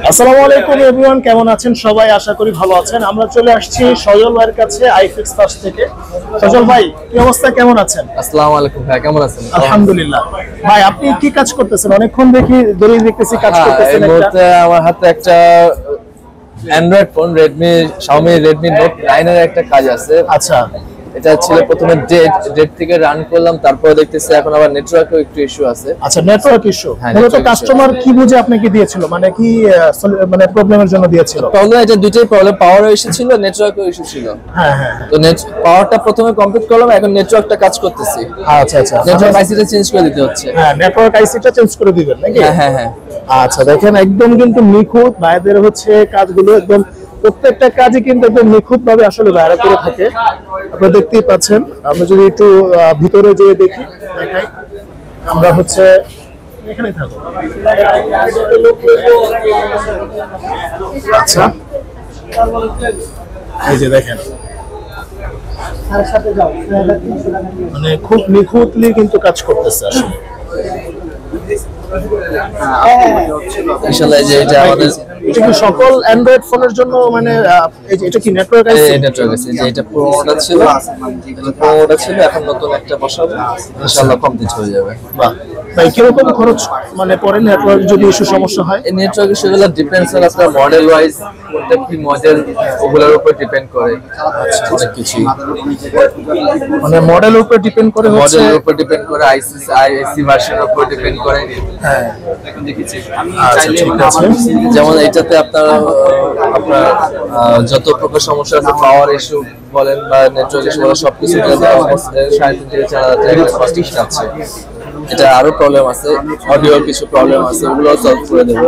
আসসালামু আলাইকুম এভরিওয়ান, কেমন আছেন সবাই? আশা করি ভালো আছেন। আমরা চলে আসছি সজল ভাইয়ের কাছে আইফিক্স ফার্স্ট থেকে। সজল ভাই, কি অবস্থা, কেমন আছেন? আসসালামু আলাইকুম ভাই, কেমন আছেন? আলহামদুলিল্লাহ। ভাই, আপনি কি কাজ করতেছেন? অনেকক্ষণ দেখতেছি কাজ করতেছেন। এই মুহূর্তে আমার হাতে একটা Android phone Xiaomi Redmi Note 9 এর একটা কাজ আছে। আচ্ছা, এটা ছিল প্রথমে ডেট থেকে রান করলাম, তারপরে দেখতেছি এখন আবার নেটওয়ার্কেও একটু ইস্যু আছে। আচ্ছা, নেটওয়ার্ক ইস্যু। হ্যাঁ, মূলত কাস্টমার কি বুঝে আপনাকে দিয়েছিল, মানে কি মানে প্রবলেমের জন্য দিয়েছিল? প্রবলেম এটা দুটোই প্রবলেম, পাওয়ারও ইস্যু ছিল, নেটওয়ার্কও ইস্যু ছিল। হ্যাঁ হ্যাঁ, তো পাওয়ারটা প্রথমে কমপ্লিট করলাম, এখন নেটওয়ার্কটা কাজ করতেছি। আচ্ছা আচ্ছা, নেটওয়ার্ক আইসিটা চেঞ্জ করে দিতে হচ্ছে। হ্যাঁ, নেটওয়ার্ক আইসিটা চেঞ্জ করে দিবেন নাকি? হ্যাঁ হ্যাঁ হ্যাঁ। আচ্ছা, দেখেন একদম কিন্তু নিখুঁত ভাইদের হচ্ছে কাজগুলো, একদম প্রত্যেকটা কাজই কিন্তু একদম নিখুঁত ভাবে আসলে ভাইরা করে থাকে। আপনারা দেখতেই পাচ্ছেন। আমরা যদি একটু ভিতরে যেয়ে দেখি, দেখাই, আমরা হচ্ছে এখানেই থাকবো। আচ্ছা, এই যে দেখেন, মানে খুব নিখুঁতলি কিন্তু কাজ করতেছে আসলে। ইনশাআল্লাহ যে এটা আমাদের এটা কি সকল অ্যান্ড্রয়েড ফোনের জন্য, মানে এটা কি নেটওয়ার্ক আইসি? নেটওয়ার্ক আছে, যে এটা পুরোটা ছিল, এখন নতুন একটা বসাবো, ইনশাআল্লাহ কমপ্লিট হয়ে যাবে। বাহ ভাই, কিরকম খরচ মানে পরে নেটওয়ার্ক যদি ইস্যু সমস্যা হয়? এই নেটওয়ার্ক ইস্যুগুলো ডিপেন্ডস on আপনার মডেল ওয়াইজ, কোনটা কি মডেল ওগুলোর উপর ডিপেন্ড করে। আচ্ছা, অনেক কিছু মানে মডেলের উপর ডিপেন্ড করে, হচ্ছে মডেলের উপর ডিপেন্ড করে, আইসি ভার্সনের উপর ডিপেন্ড করে। হ্যাঁ, এখন দেখেছি আচ্ছা ঠিক আছে। যেমন এইটাতে আপনার যত প্রকার সমস্যা আছে, পাওয়ার ইস্যু বলেন বা নেটওয়ার্ক ইস্যু বলেন, সবকিছু 3.5 থেকে 4,000 টাকা কস্ট আছে। এটা আরো প্রবলেম আছে, অডিও কিছু প্রবলেম আছে, ওগুলো সলভ করে দেবো।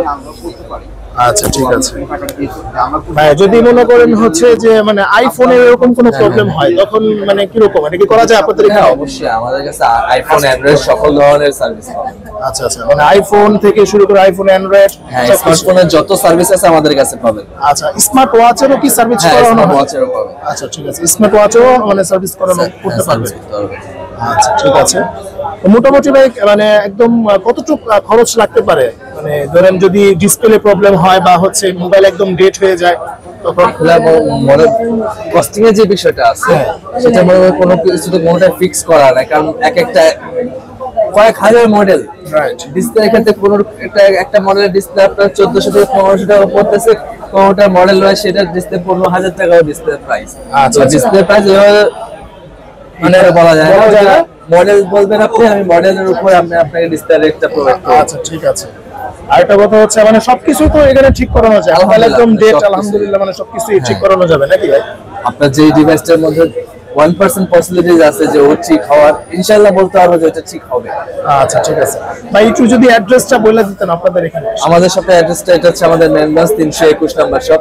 আচ্ছা ঠিক আছে ভাই। যদি মনে করেন হচ্ছে যে মানে আইফোনের এরকম কোনো প্রবলেম হয়, তখন মানে কি রকম, এটা কি করা যায় আপনাদের এখানে? হ্যাঁ অবশ্যই, আমাদের কাছে আইফোন অ্যান্ড্রয়েড সকল ধরনের সার্ভিস পাবেন। আচ্ছা আচ্ছা, মানে আইফোন থেকে শুরু করে আইফোন, অ্যান্ড্রয়েড, হ্যাঁ, স্মার্টফোনের যত সার্ভিস আছে আমাদের কাছে পাবেন। আচ্ছা, স্মার্ট ওয়াচেরও কি সার্ভিস করানো হয়? স্মার্ট ওয়াচেরও পাবেন। আচ্ছা ঠিক আছে, স্মার্ট ওয়াচও মানে সার্ভিস করানো করতে পারবেন। আচ্ছা ঠিক আছে। তো মোটামুটি ভাই মানে একদম কতটুকু খরচ লাগতে পারে? মানে ধরেন যদি ডিসপ্লে প্রবলেম হয় বা হচ্ছে মোবাইল একদম ডেট হয়ে যায়, তখন কস্টিং এর যে বিষয়টা আছে, সেটা মনে হয় কোনো কিছু তো কোনোটা ফিক্স করা নাই, কারণ এক একটা কয়েক হাজার মডেল। রাইট। ডিসপ্লে ক্ষেত্রে কোনো একটা মডেলের ডিসপ্লে আপনার 1400 থেকে 1500 টাকা পড়তেছে, কোনোটা মডেল রয়েছে সেটার ডিসপ্লে 15,000 টাকাও ডিসপ্লে প্রাইস। আচ্ছা, ডিসপ্লে প্রাইস মানে বলা যায় না, মডেল বলবেন আপনি, আমি মডেলের উপর আপনাকে ডিসপ্লে রেটটা প্রোভাইড করব। আচ্ছা ঠিক আছে। আরেকটা কথা হচ্ছে মানে সবকিছু তো এখানে ঠিক করানো যায়, একদম ডেট আলহামদুলিল্লাহ, মানে সবকিছু ঠিক করানো যাবে নাকি ভাই? আপনার যে ডিভাইসটার মধ্যে 1% পসিবিলিটিজ আছে যে ও ঠিক হওয়ার, ইনশাআল্লাহ বলতে পারবো যে এটা ঠিক হবে। আচ্ছা ঠিক আছে ভাই, একটু যদি অ্যাড্রেসটা বলে দিতেন আপনাদের এখানে। আমাদের শপের অ্যাড্রেসটা এটা হচ্ছে আমাদের মেনবাস 321 number shop,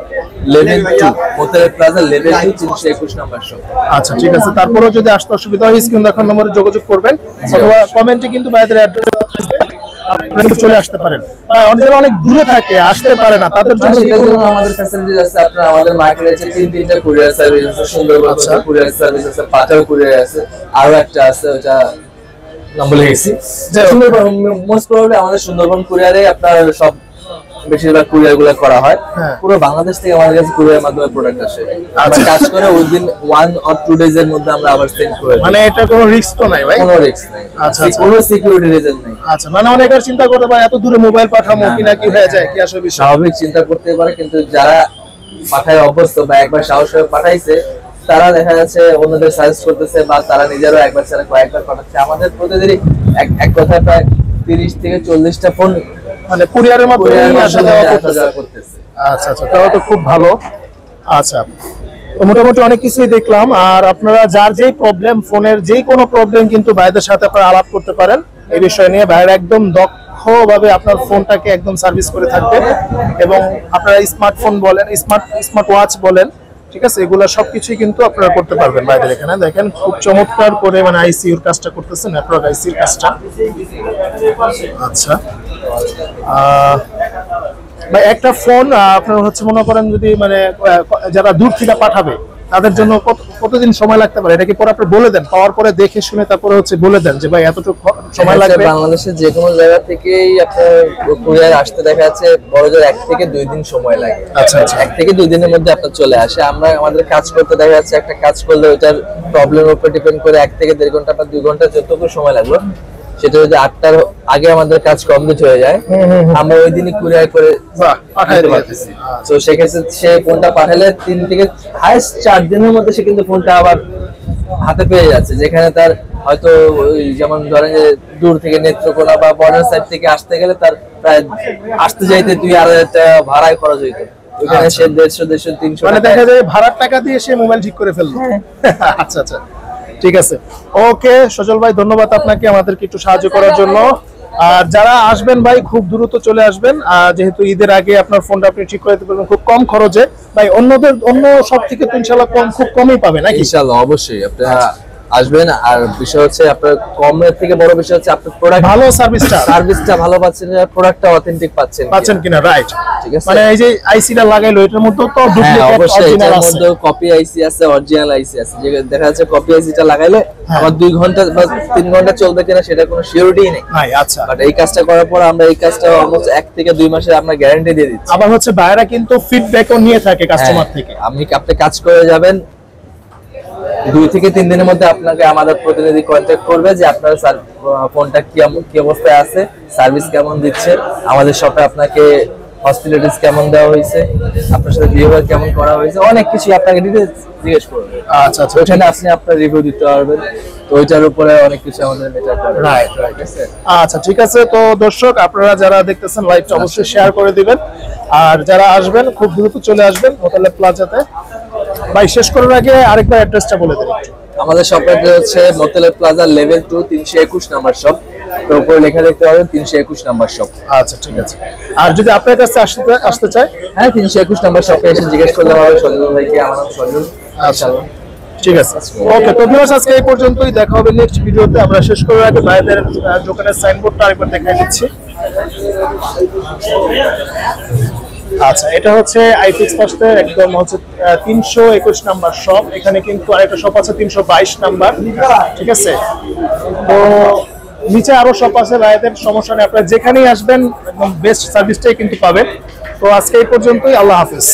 level 2 Motera plaza, level 2 321 number shop. আচ্ছা ঠিক আছে। তারপরেও যদি আসতে অসুবিধা হয়, স্ক্রিন দেখার নম্বরে যোগাযোগ করবেন, অথবা কমেন্টে কিন্তু ভাইদের অ্যাড্রেস আপনারা চলে আসতে পারেন। অনেকে অনেক দূরে থাকে, আসতে পারে না, তাদের জন্য আমাদের ফ্যাসিলিটিস আছে। আপনার আমাদের মার্কেটে আছে 3টা কুরিয়ার সার্ভিস আছে, সুন্দরবন কুরিয়ার সার্ভিস আছে, পাটাল কুরিয়ার আছে, আরো একটা আছে ওটা নাম ভুলে গেছি। সুন্দরবন মোস্ট প্রবাবলি আমাদের সুন্দরবন কুরিয়ারে আপনার সব বেশিরভাগ কুরিয়ার গুলো করা হয়। পুরো বাংলাদেশ থেকে আমাদের কাছে কুরিয়ার মাধ্যমে প্রোডাক্ট আসে, আমরা কাজ করে উইদিন 1 or 2 ডেজ এর মধ্যে আমরা আবার সেন্ড করে দিই। মানে এটা কোনো রিস্ক তো নাই ভাই? কোনো রিস্ক নাই। আচ্ছা, কোনো সিকিউরিটি রিজন নাই। আচ্ছা, মানে অনেকের চিন্তা করতে পারে এত দূরে মোবাইল পাঠাবো কিনা, কি হয়ে যায়, কি আসলে বিষয়? স্বাভাবিক চিন্তা করতে পারে, কিন্তু যারা পাঠায় অভ্যস্ত বা একবার সাহস হয়ে পাঠাইছে, তারা দেখা যাচ্ছে অন্যদের সাজেস্ট করতেছে, বা তারা নিজেরও একবার ছাড়া কয়েকবার পাঠাচ্ছে। আমাদের প্রতিদিনই এক কথায় প্রায় 30 থেকে 40টা ফোন মানে কুরিয়ারের মাধ্যমে আসলে করতেছে। আচ্ছা আচ্ছা, তাহলে তো খুব ভালো। আচ্ছা, তো মোটামুটি অনেক কিছুই দেখলাম। আর আপনারা যার যেই প্রবলেম, ফোনের যেই কোনো প্রবলেম কিন্তু ভাইদের সাথে আপনারা আলাপ করতে পারেন এই বিষয় নিয়ে। ভাইরা একদম দক্ষভাবে আপনার ফোনটাকে একদম সার্ভিস করে থাকবে, এবং আপনারা স্মার্টফোন বলেন, স্মার্ট ওয়াচ বলেন, ঠিক আছে, এগুলো সবকিছুই কিন্তু আপনারা করতে পারবেন ভাইদের এখানে। দেখেন খুব চমৎকার করে মানে আইসিইউর কাজটা করতেছে, নেটওয়ার্ক আইসির কাজটা। আচ্ছা ভাই, একটা ফোন আপনার হচ্ছে মনে করেন যদি মানে যারা দূর থেকে পাঠাবে, তাদের জন্য কতদিন সময় লাগতে পারে, এটা কি পরে আপনি বলে দেন, পাওয়ার পরে দেখে শুনে তারপরে হচ্ছে বলে দেন যে ভাই এতটুকু সময় লাগবে? বাংলাদেশের যে কোনো জায়গা থেকেই আপনার কুরিয়ার আসতে দেখা যাচ্ছে বড়জোর 1 থেকে 2 দিন সময় লাগে। আচ্ছা আচ্ছা। 1 থেকে 2 দিনের মধ্যে আপনার চলে আসে। আমরা আমাদের কাজ করতে দেখা যাচ্ছে একটা কাজ করলে ওইটার প্রবলেমের উপর ডিপেন্ড করে 1 থেকে 1.5 ঘন্টা বা 2 ঘন্টা যতটুকু সময় লাগলো, সেটা যদি 8টার আগে আমাদের কাজ কমপ্লিট হয়ে যায়, আমরা ওই দিনই কুরিয়ার করে পাঠাতে পারতেছি। তো সেক্ষেত্রে সে ফোনটা পাঠালে 3 থেকে হাইস্ট 4 দিনের মধ্যে সে কিন্তু ফোনটা আবার হাতে পেয়ে যাচ্ছে। যেখানে তার হয়তো যেমন ধরেন যে দূর থেকে নেত্রকোনা বা বর্ডার সাইড থেকে আসতে গেলে তার প্রায় আসতে যাইতে 2-2.5 টাকা ভাড়ায় খরচ হইতো, ওখানে সে 150-300 মানে দেখা যায় ভাড়ার টাকা দিয়ে সে মোবাইল ঠিক করে ফেললো। আচ্ছা আচ্ছা, ঠিক আছে। ওকে সজল ভাই, ধন্যবাদ আপনাকে আমাদেরকে একটু সাহায্য করার জন্য। আর যারা আসবেন ভাই খুব দ্রুত চলে আসবেন, যেহেতু ঈদের আগে আপনার ফোনটা আপনি ঠিক করে দিতে পারবেন খুব কম খরচে। ভাই অন্য সব থেকে তো ইনশাআল্লাহ খুব কমই পাবে নাকি? ইনশাআল্লাহ অবশ্যই আপনারা আসবেন। আর বিষয় হচ্ছে আপনার কমের থেকে বড় বিষয় হচ্ছে আপনার প্রোডাক্ট ভালো সার্ভিসটা ভালো পাচ্ছেন, প্রোডাক্টটা অথেন্টিক পাচ্ছেন কিনা, রাইট? ঠিক আছে। মানে এই যে আইসিটা লাগাইলো এটার মধ্যে তো ডুপ্লিকেট অরিজিনাল আছে, মধ্যে কপি আইসি আছে, অরিজিনাল আইসি আছে। যে দেখা যাচ্ছে কপি আইসিটা লাগাইলে আমার 2 ঘন্টা বা 3 ঘন্টা চলবে কিনা সেটা কোনো সিউরিটি নেই। আচ্ছা, বাট এই কাজটা করার পর আমরা এই কাজটা অলমোস্ট 1 থেকে 2 মাসের আমরা গ্যারান্টি দিয়ে দিচ্ছি। আবার হচ্ছে বাইরে কিন্তু ফিডব্যাকও নিয়ে থাকে কাস্টমার থেকে। আপনি কাজ করে যাবেন, 2 থেকে 3 দিনের মধ্যে আপনাকে আমাদের প্রতিনিধি কন্ট্যাক্ট করবে যে আপনার ফোনটা কি অবস্থায় আছে, সার্ভিস কেমন দিচ্ছে, আমাদের শপে আপনাকে হসপিটালিটিস কেমন দেওয়া হয়েছে, আপনার সাথে বিহেভিয়ার কেমন করা হয়েছে, অনেক কিছু আপনাকে ডিটেইলস জিজ্ঞেস করবে। আচ্ছা আচ্ছা, ওখানে আপনি আপনার রিভিউ দিতে পারবেন। তো ওইটার উপরে অনেক কিছু আমাদের মেটার করে। রাইট। আচ্ছা ঠিক আছে। তো দর্শক আপনারা যারা দেখতেছেন লাইভটা অবশ্যই শেয়ার করে দিবেন, আর যারা আসবেন খুব দ্রুত চলে আসবেন মোতালেব প্লাজাতে। ভাই শেষ করার আগে আরেকবার অ্যাড্রেসটা বলে দিন। আমাদের শপের অ্যাড্রেস হচ্ছে Motaleb plaza level 2 321 number shop. তো উপরে লেখা দেখতে পাবেন 321 নাম্বার শপ। আচ্ছা ঠিক আছে। আর যদি আপনার কাছে আসতে চায়, হ্যাঁ 321 নাম্বার শপে এসে জিজ্ঞেস করলে হবে সজল ভাইকে। আমার নাম সজল। আচ্ছা ঠিক আছে। ওকে, তো ভিউয়ার্স আজকে এই পর্যন্তই, দেখা হবে নেক্সট ভিডিওতে। আমরা শেষ করার আগে ভাইদের দোকানের সাইনবোর্ডটা আরেকবার দেখাই দিচ্ছি। আচ্ছা, এটা হচ্ছে আইফিক্স ফার্স্টের একদম হচ্ছে 321 নাম্বার শপ। এখানে কিন্তু আরেকটা শপ আছে 322 নাম্বার, ঠিক আছে। তো নিচে আরো শপ আছে ভাইদের, সমস্যা নেই, আপনারা যেখানেই আসবেন একদম বেস্ট সার্ভিসটাই কিন্তু পাবেন। তো আজকে এই পর্যন্তই, আল্লাহ হাফেজ।